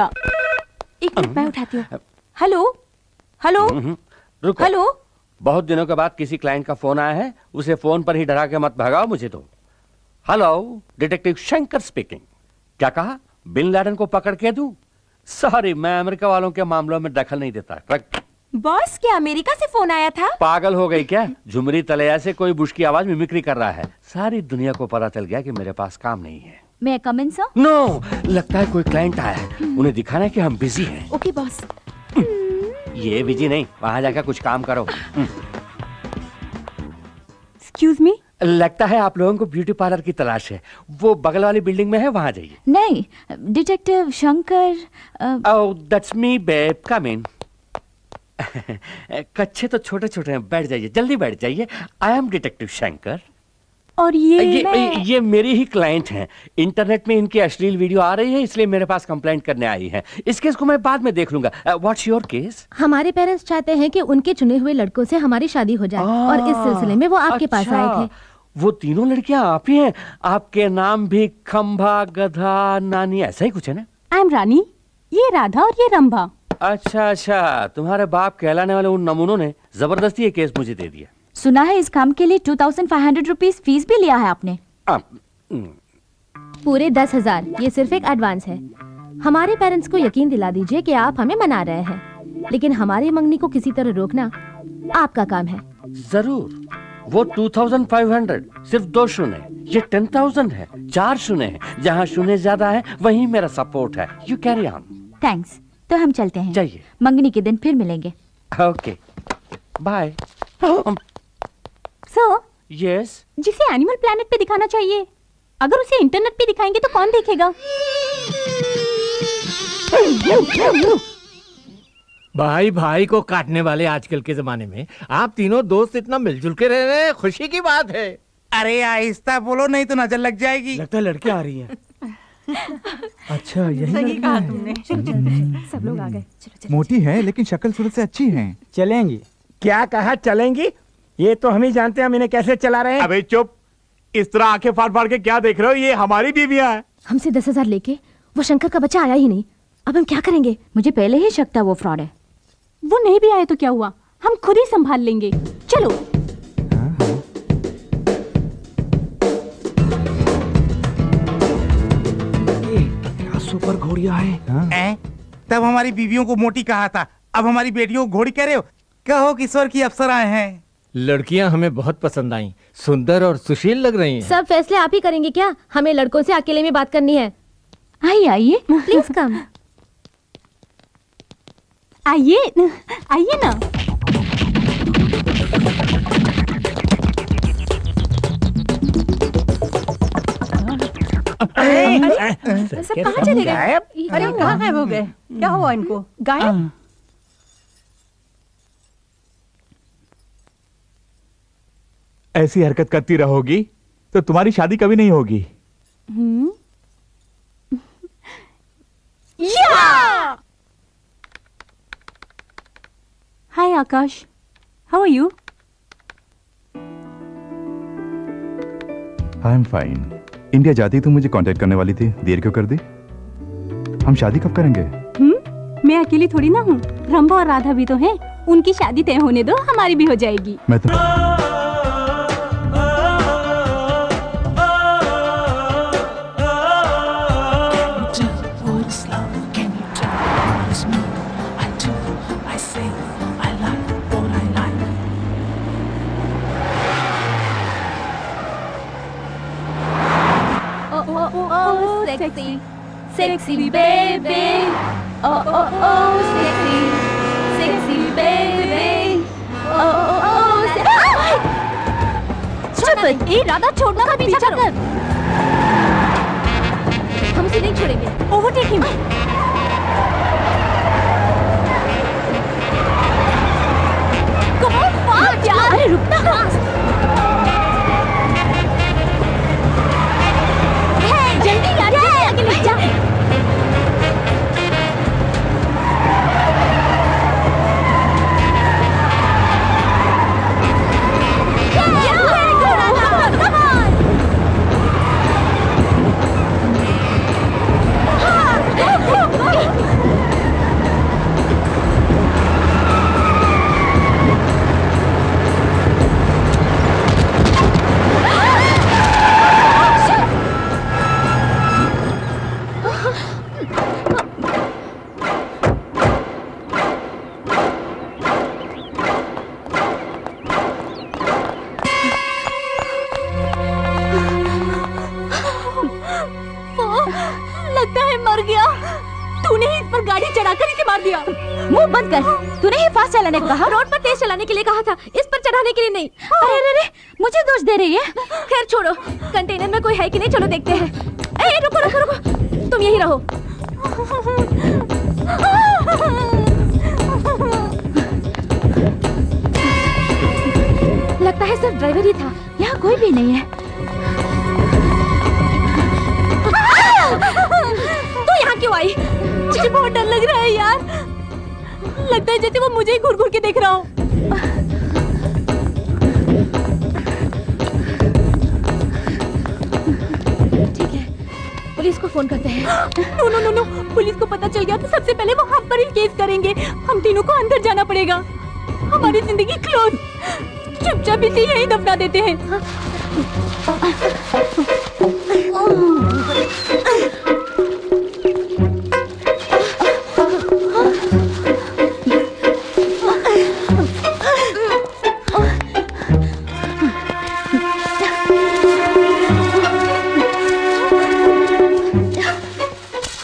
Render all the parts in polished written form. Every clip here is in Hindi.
का। एक मिनट मैं उठाती हूँ। हेलो हेलो रुको। हेलो। बहुत दिनों के बाद किसी क्लाइंट का फोन आया है, उसे फोन पर ही डरा के मत भगाओ मुझे तो। Hello, detective Shankar speaking. क्या कहा? बिन लादेन को पकड़ के दूं? सॉरी, मैं अमेरिका वालों के मामलों में दखल नहीं देता। बॉस, क्या अमेरिका से फोन आया था? पागल हो गई क्या? झुमरी तलैया से कोई बुश की आवाज मिमिक्री कर रहा है। सारी दुनिया को पता चल गया कि मेरे पास काम नहीं है। मैं कम इन सर? नो, लगता है कोई क्लाइंट आया है। उन्हें दिखाना है कि हम बिजी हैं। Okay boss. ये बिजी नहीं, वहां जाकर कुछ काम करो। Excuse me. लगता है आप लोगों को ब्यूटी पार्लर की तलाश है। वो बगल वाली बिल्डिंग में है, वहां जाइए। नहीं, detective Shankar. Oh, that's me babe, come in. कच्चे तो छोटे छोटे हैं, बैठ जाइए, जल्दी बैठ जाइए। I am detective Shankar. और ये मेरी ही क्लाइंट हैं। इंटरनेट में इनकी अश्लील वीडियो आ रही है, इसलिए मेरे पास कंप्लेंट करने आई है। इस केस को मैं बाद में देख लूंगा। What's your case? हमारे पेरेंट्स चाहते हैं कि उनके चुने हुए लड़कों से हमारी शादी हो जाए और इस सिलसिले में वो आपके पास आए थे। वो तीनों लड़कियां आप ही हैं? आपके नाम भी खंभा, गधा, नानी, ऐसा ही कुछ है ना? आई एम रानी, ये राधा और ये रंभा। अच्छा, तुम्हारे बाप कहलाने वाले उन नमूनों ने जबरदस्ती ये केस मुझे दे दिया। सुना है इस काम के लिए 2500 रुपीस फीस भी लिया है आपने। पूरे 10,000। ये सिर्फ एक एडवांस है। हमारे पेरेंट्स को यकीन दिला दीजिए कि आप हमें मना रहे हैं, लेकिन हमारी मंगनी को किसी तरह रोकना आपका काम है। जरूर। वो 2500, सिर्फ 2 शून्य। ये 10,000 है, 4 शून्य है। जहाँ शून्य ज्यादा है वहीं मेरा सपोर्ट है। You carry on. थैंक्स। तो हम चलते हैं। जाइए। मंगनी के दिन फिर मिलेंगे। Okay, bye. So yes. जिसे एनिमल प्लैनेट पे दिखाना चाहिए, अगर उसे इंटरनेट पे दिखाएंगे तो कौन देखेगा? भाई भाई को काटने वाले आजकल के जमाने में आप तीनों दोस्त इतना मिलजुल के रह रहे हैं, खुशी की बात है। अरे आहिस्ता बोलो, नहीं तो नजर लग जाएगी। लगता है लड़के आ रही हैं। अच्छा, यही सही लड़की कहा है। तुमने। सब लोग आ गए। मोटी है लेकिन शक्ल सूरत से अच्छी है। चलेंगी? क्या कहा चलेंगी? ये तो हम ही जानते हैं हम इन्हें कैसे चला रहे हैं। अबे चुप, इस तरह आंखें फाड़ फाड़ के क्या देख रहे हो? ये हमारी बीवियां हैं। हमसे 10,000 लेके वो शंकर का बच्चा आया ही नहीं। अब हम क्या करेंगे? मुझे पहले ही शक था वो फ्रॉड है। वो नहीं भी आए तो क्या हुआ, हम खुद ही संभाल लेंगे। चलो। क्या सुपर घोड़िया है। तब हमारी बीवियों को मोटी कहा था, अब हमारी बेटियों को घोड़ी कह रहे हो? कहो किशोर की अप्सराएं हैं। लड़कियां हमें बहुत पसंद आईं, सुंदर और सुशील लग रही हैं। सब फैसले आप ही करेंगे क्या? हमें लड़कों से अकेले में बात करनी है। आइए आइए, प्लीज कम। आइए आइए ना। सब कहाँ चले गए? अरे कहाँ गायब हो गए? क्या हुआ इनको? गायब? ऐसी हरकत करती रहोगी तो तुम्हारी शादी कभी नहीं होगी। Hi Akash, how are you? I am fine. India जाती तो मुझे कांटेक्ट करने वाली थी, देर क्यों कर दी? हम शादी कब करेंगे? मैं अकेली थोड़ी ना हूँ, रंभा और राधा भी तो हैं। उनकी शादी तय होने दो, हमारी भी हो जाएगी। मैं तो Sexy baby, sexy baby, ए राधा, छोड़ना मत, पीछा करो। हम उसे नहीं छोड़ेंगे। Overtake him. Come on fast यार। अरे रुकना। जल्दी यार, आगे ले जा। पर गाड़ी चढ़ाकर इसे मार दिया। मुंह बंद कर। तूने ही फास्ट चलाने को कहा, रोड पर तेज चलाने के लिए कहा था, इस पर चढ़ाने के लिए नहीं। अरे अरे अरे, मुझे दोष दे रही है। खैर छोड़ो, कंटेनर में कोई है कि नहीं, चलो देखते हैं। ए रुको रुको रुको, तुम यही रहो। लगता है सिर्फ ड्राइवर ही था, यहाँ कोई भी नहीं है। तू यहाँ क्यों आई? मुझे बहुत डर लग रहा है यार, लगता है जैसे वो मुझे ही घूर घूर के देख रहा हो। ठीक है, पुलिस को फोन करते हैं। No no no no, police को पता चल गया तो सबसे पहले वो हम पर ही केस करेंगे। हम तीनों को अंदर जाना पड़ेगा, हमारी जिंदगी क्लोज। चुपचाप इसे यहीं दफना देते हैं।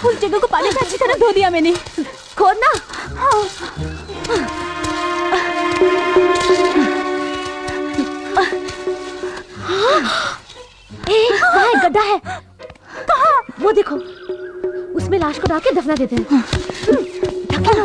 उस जगह को पानी से अच्छी तरह धो दिया मैंने। खोदना। वहाँ एक गड्ढा है। कहाँ? वो देखो, उसमें लाश को डाल के दफना देते हैं। ढकेलो।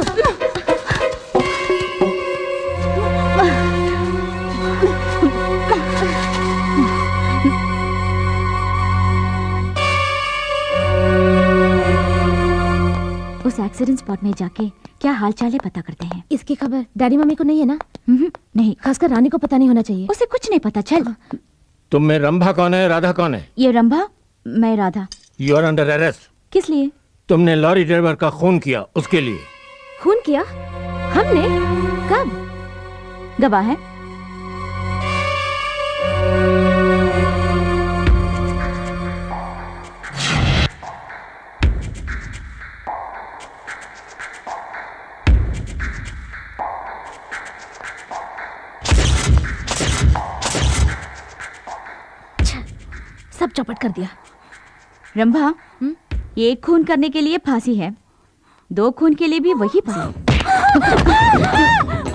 उस एक्सीडेंट स्पॉट में जाके क्या हालचाल है पता करते हैं। इसकी खबर डैडी मम्मी को नहीं है ना? नहीं, खासकर रानी को पता नहीं होना चाहिए। उसे कुछ नहीं पता। चल। तुम में रंभा कौन है, राधा कौन है? ये रंभा, मैं Radha. You are under arrest. किस लिए? तुमने लॉरी ड्राइवर का खून किया, उसके लिए। खून किया? हमने? कब? गवाह है। सब चौपट कर दिया। रंभा, एक खून करने के लिए फांसी है, 2 खून के लिए भी वही फांसी।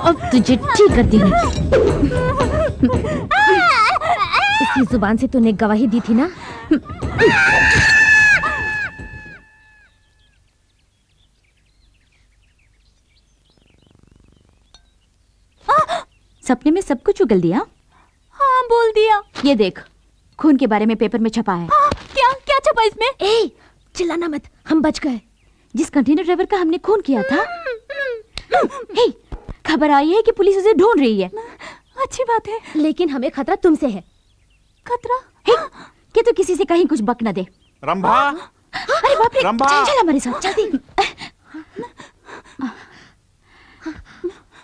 अब तुझे ठीक करती हूँ। इसकी जुबान से तूने गवाही दी थी ना? सपने में सब कुछ उगल दिया। हाँ बोल दिया। ये देख, खून के बारे में पेपर में छपा है। क्या क्या छपा इसमें? ए, चिल्लाना मत, हम बच गए। जिस कंटेनर ड्राइवर का हमने खून किया था, हे, खबर आई है कि पुलिस उसे ढूंढ रही है। अच्छी बात है। लेकिन हमें खतरा तुमसे है। खतरा? हे, कि तू किसी से कहीं कुछ बक न दे। रंभा, अरे बाप रे, रंभा! चल हमारे साथ, जल्दी।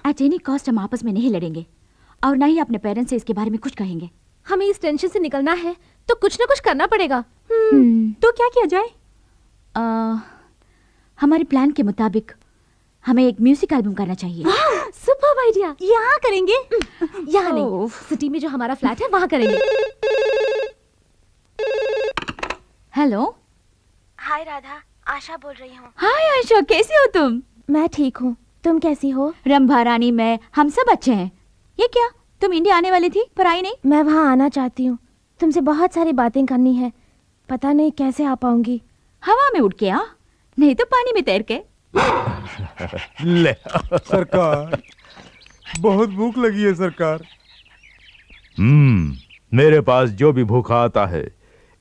एट एनी कॉस्ट हम आपस में नहीं लड़ेंगे और ना ही अपने पेरेंट्स से इसके बारे में कुछ कहेंगे। हमें इस टेंशन से निकलना है तो कुछ ना कुछ करना पड़ेगा। तो क्या किया जाए? हमारे प्लान के मुताबिक हमें एक म्यूजिक एल्बम करना चाहिए। Super idea. यहाँ करेंगे? यहाँ नहीं, सिटी में जो हमारा फ्लैट है वहाँ करेंगे। हेलो। हाय राधा, आशा बोल रही हूँ। हाय आयशा, कैसी हो तुम? मैं ठीक हूँ, तुम कैसी हो? रंभा, रानी, मैं, हम सब अच्छे हैं। ये क्या, तुम इंडिया आने वाली थी पर आई नहीं? मैं वहाँ आना चाहती हूँ, तुमसे बहुत सारी बातें करनी है, पता नहीं कैसे आ पाऊंगी। हवा में उड़ के आ, नहीं तो पानी में तैर के। ले। सरकार, बहुत भूख लगी है सरकार। मेरे पास जो भी भूखा आता है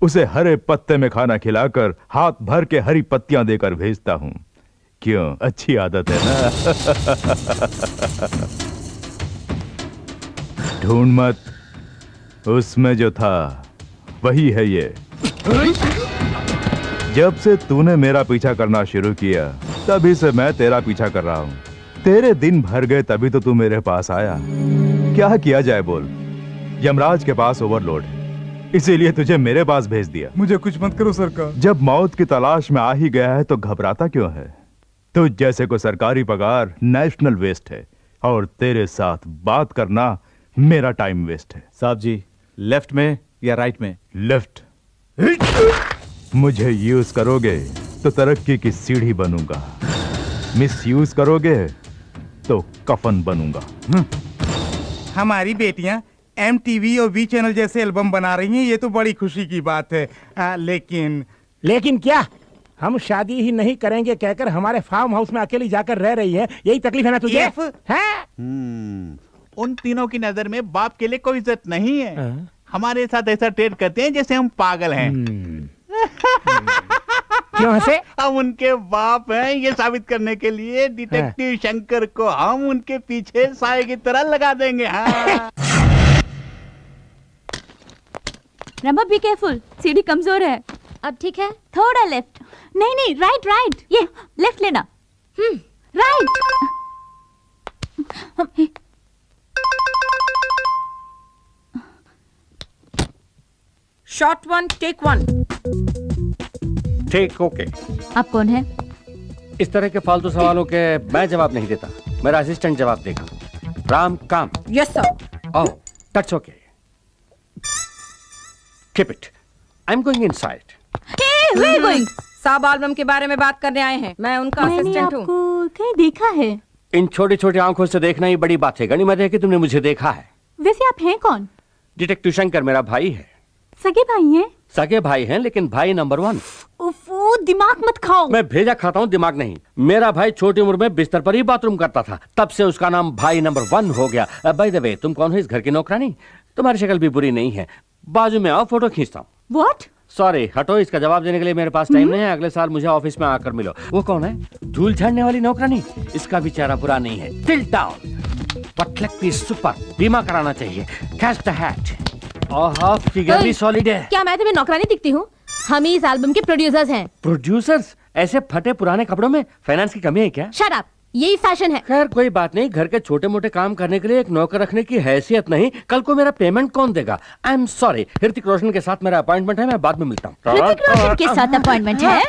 उसे हरे पत्ते में खाना खिलाकर हाथ भर के हरी पत्तियां देकर भेजता हूं। क्यों, अच्छी आदत है ना? ढूंढ मत, उसमें जो था वही है ये। जब से तूने मेरा पीछा करना शुरू किया तभी से मैं तेरा पीछा कर रहा हूं। तेरे दिन भर गए तभी तो तू मेरे पास आया। क्या किया जाए बोल, यमराज के पास ओवरलोड है, इसीलिए तुझे मेरे पास भेज दिया। मुझे कुछ मत करो सरकार। जब मौत की तलाश में आ ही गया है तो घबराता क्यों है? तुझ जैसे को सरकारी पगार नेशनल वेस्ट है और तेरे साथ बात करना मेरा टाइम वेस्ट है। साहब जी, लेफ्ट में या राइट में? लेफ्ट। मुझे यूज करोगे तो तरक्की की सीढ़ी बनूंगा, मिसयूज करोगे तो कफन बनूंगा। हमारी बेटियां MTV और V चैनल जैसे एल्बम बना रही हैं, ये तो बड़ी खुशी की बात है। लेकिन क्या हम शादी ही नहीं करेंगे कहकर हमारे फार्म हाउस में अकेली जाकर रह रही है, यही तकलीफ है ना तुझे? हैं? उन तीनों की नजर में बाप के लिए कोई इज्जत नहीं है। हमारे साथ ऐसा ट्रेड करते हैं जैसे हम पागल हैं। क्यों हंसे? हम उनके बाप हैं ये साबित करने के लिए डिटेक्टिव शंकर को हम उनके पीछे साए की तरह लगा देंगे। हाँ। रंभा बी केयरफुल, सीढ़ी कमजोर है। अब ठीक है? थोड़ा लेफ्ट। नहीं नहीं, राइट राइट। ये लेफ्ट लेना। राइट। Shot 1 take 1। ठीक, ओके। आप कौन है? इस तरह के फालतू सवालों के मैं जवाब नहीं देता, मेरा असिस्टेंट जवाब देगा। राम काम। Yes sir. Oh, that's okay. Keep it, I am going inside. Hey, where are you going? साब एल्बम के बारे में बात करने आए हैं। मैं उनका मैंने असिस्टेंट हूँ। आपको कहीं देखा है। इन छोटी छोटी आंखों से देखना ही बड़ी बात है। गनीमत है कि तुमने मुझे देखा है। वैसे आप हैं कौन? डिटेक्टिव शंकर मेरा भाई है। सगे भाई हैं? सगे भाई हैं, लेकिन भाई नंबर 1। उफ़, दिमाग मत खाओ। मैं भेजा खाता हूँ, दिमाग नहीं। मेरा भाई छोटी उम्र में बिस्तर पर ही बाथरूम करता था, तब से उसका नाम भाई नंबर 1 हो गया। बाय द वे, तुम कौन हो इस घर की नौकरानी? तुम्हारी शक्ल भी बुरी नहीं है। बाजू में आओ, फोटो खींचता हूँ। What? सॉरी, हटो, इसका जवाब देने के लिए मेरे पास टाइम नहीं है। अगले साल मुझे ऑफिस में आकर मिलो। वो कौन है? धूल झाड़ने वाली नौकरानी? इसका भी चेहरा बुरा नहीं है। Tilt down, but leg piece super, बीमा कराना चाहिए। Catch the hat. Oh, figure भी सॉलिड है। क्या मैं तुम्हें नौकरानी दिखती हूँ? हम ही इस एल्बम के प्रोड्यूसर्स हैं। प्रोड्यूसर्स? ऐसे फटे पुराने कपड़ों में फाइनेंस की कमी है क्या? शट अप, यही फैशन है। खैर कोई बात नहीं, घर के छोटे मोटे काम करने के लिए एक नौकर रखने की हैसियत नहीं। कल को मेरा पेमेंट कौन देगा? I am sorry, Hrithik Roshan के साथ मेरा अपॉइंटमेंट है, मैं बाद में मिलता हूँ। ऋतिक रोशन के साथ अपॉइंटमेंट है?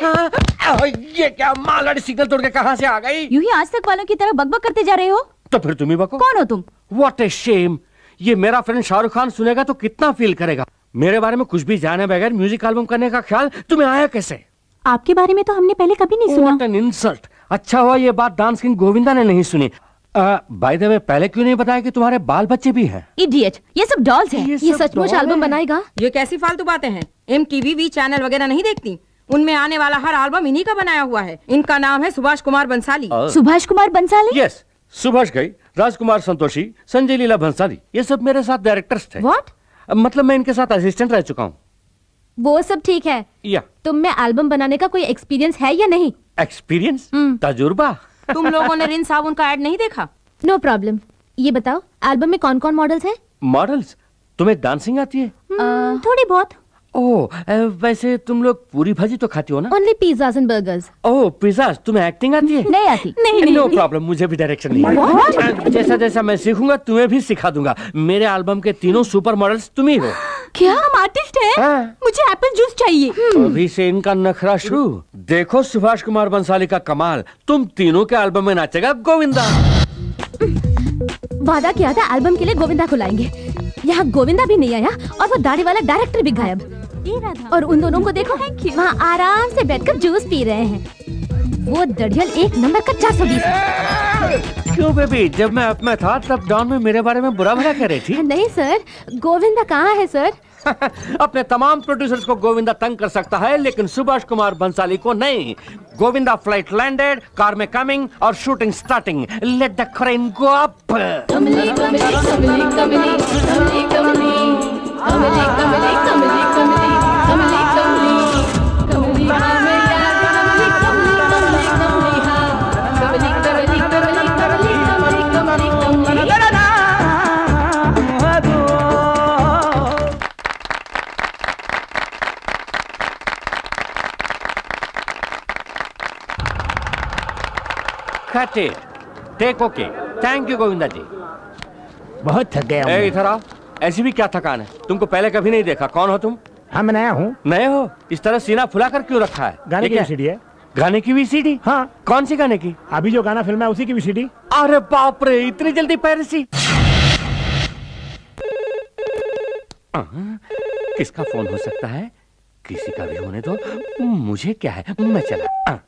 ये क्या मालगाड़ी सिग्नल तोड़ के कहाँ से आ गई? यूं ही आज तक वालों की तरह बकबक करते जा रहे हो। तो फिर तुम ही बको। कौन हो तुम? What a shame. ये मेरा फ्रेंड शाहरुख खान सुनेगा तो कितना फील करेगा। मेरे बारे में कुछ भी जाने बगैर म्यूजिक एल्बम करने का ख्याल तुम्हें आया कैसे? आपके बारे में तो हमने पहले कभी नहीं सुना। What an insult। अच्छा हुआ ये बात डांस किंग गोविंदा ने नहीं सुनी। बाय द वे, पहले क्यों नहीं बताया कि तुम्हारे बाल बच्चे भी हैं? इडियट, ये सब डॉल्स हैं। ये सचमुच एल्बम बनाएगा? ये कैसी फालतू बातें हैं? MTV V चैनल वगैरह नहीं देखती? उनमें आने वाला हर एल्बम इन्हीं का बनाया हुआ है। इनका नाम है सुभाष कुमार बंसाली। सुभाष कुमार बंसाली? यस, सुभाष घई, राजकुमार संतोषी, संजय लीला भंसाली, ये सब मेरे साथ डायरेक्टर्स थे। What? मतलब मैं इनके साथ असिस्टेंट रह चुका हूँ। वो सब ठीक है, या तुम में एल्बम बनाने का कोई एक्सपीरियंस है या नहीं? एक्सपीरियंस, तजुर्बा। तुम लोगों ने रिन साबुन का ऐड नहीं देखा? No problem. ये बताओ, एल्बम में कौन कौन मॉडल्स हैं? मॉडल्स? तुम्हें डांसिंग आती है? थोड़ी बहुत। ओह, वैसे तुम लोग पूरी भाजी तो खाती हो ना? Only pizzas and burgers. Oh, pizza. तुम्हें एक्टिंग आती है? नहीं आती। नहीं नो प्रॉब्लम, मुझे भी डायरेक्शन नहीं। जैसा जैसा मैं सीखूंगा तुम्हें भी सिखा दूंगा। मेरे एल्बम के तीनों सुपर मॉडल्स तुम ही हो। क्या हम आर्टिस्ट हैं? हाँ। मुझे एप्पल जूस चाहिए। अभी से इनका नखरा शुरू। देखो सुभाष कुमार बंसाली का कमाल, तुम तीनों के एल्बम में नाचेगा गोविंदा। वादा किया था एल्बम के लिए गोविंदा को लाएंगे। यहाँ गोविंदा भी नहीं आया और वो दाढ़ी वाला डायरेक्टर भी गायब। और उन दोनों को देखो, वहाँ आराम से बैठकर जूस पी रहे हैं। वो दड़ियल एक नंबर का 420। क्यों बेबी, जब मैं अप में था तब डॉन में मेरे बारे में बुरा भला कह रही थी। नहीं सर, गोविंदा कहाँ है सर? अपने तमाम प्रोड्यूसर्स को गोविंदा तंग कर सकता है, लेकिन सुभाष कुमार बंसाली को नहीं। गोविंदा फ्लाइट लैंडेड, कार में कमिंग और shooting starting. Let the crane go up. Kamli Kamli Kamli Kamli Kamli Kamli Kamli Kamli Kamli Kamli Kamli Kamli Cut it. Take okay. Thank you Govinda जी। बहुत थक गया ए, हूँ। इधर आओ। ऐसी भी क्या थकान है? तुमको पहले कभी नहीं देखा। कौन हो तुम? हाँ, मैं नया हूँ। नए हो? इस तरह सीना फुलाकर क्यों रखा है? गाने ये की क्या? VCD है। गाने की VCD? हाँ। कौन सी गाने की? अभी जो गाना फिल्म है उसी की VCD। अरे बाप रे, इतनी जल्दी पायरेसी? किसका फोन हो सकता है? किसी का भी होने दो, मुझे क्या है, मैं चला।